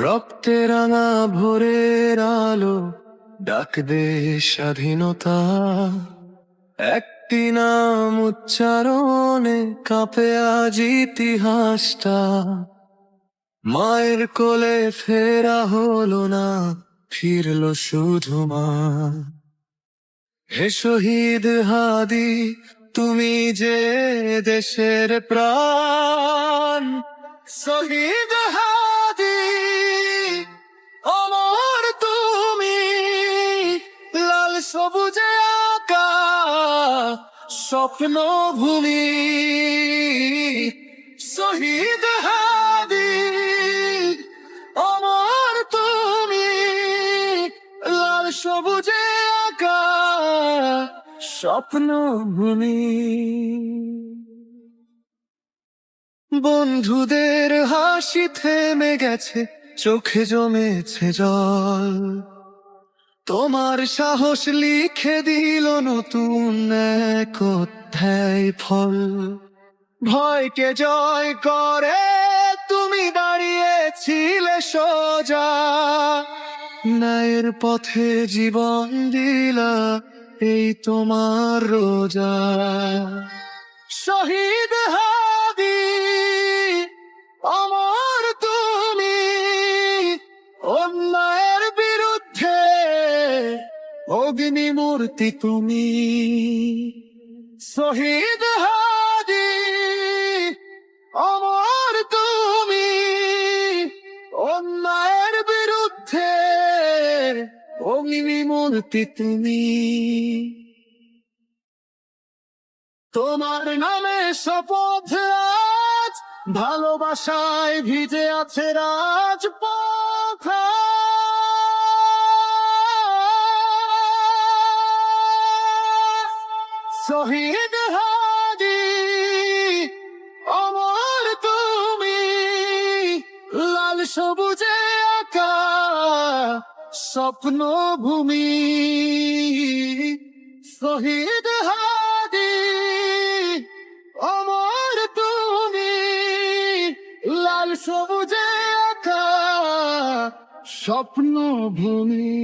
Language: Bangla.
রক্তে রাঙা ভোরের আলো ডাক দে স্বাধীনতা। একটি নাম উচ্চারণে কাঁপে আজ ইতিহাসটা। মায়ের কোলে ফেরা হলো না, ফিরলো শুধু মা। হে শহীদ হাদি, তুমি যে দেশের প্রাণ। শহীদ হাদি, অমর তুমি, লাল সবুজে আঁকা স্বপ্ন ভূমি। শহীদ হাদি, অমর তুমি, লাল সবুজে আঁকা স্বপ্ন ভূমি। বন্ধুদের হাসি থেমে গেছে, চোখে জমেছে জল। তোমার সাহস লিখে দিল নতুন এক অধ্যায় ফল। ভয়কে জয় করে তুমি দাঁড়িয়েছিলে সোজা। ন্যায়ের পথে জীবন দিলা, এই তোমার রোজা। শহীদ হাদি, অমর তুমি, অন্যায়ের বিরুদ্ধে অগ্নিমূর্তি তুমি। শহীদ হাদি, অমর তুমি, অন্যায়ের বিরুদ্ধে অগ্নিমূর্তি তুমি। তোমার নামে শপথ আজ, ভালোবাসায় ভিজে আছে রাজপথ। শহীদ হাদি, অমর তুমি, লাল সবুজে আঁকা স্বপ্ন ভূমি। শহীদ হাদি, অমর তুমি, লাল সবুজে আঁকা স্বপ্ন ভূমি।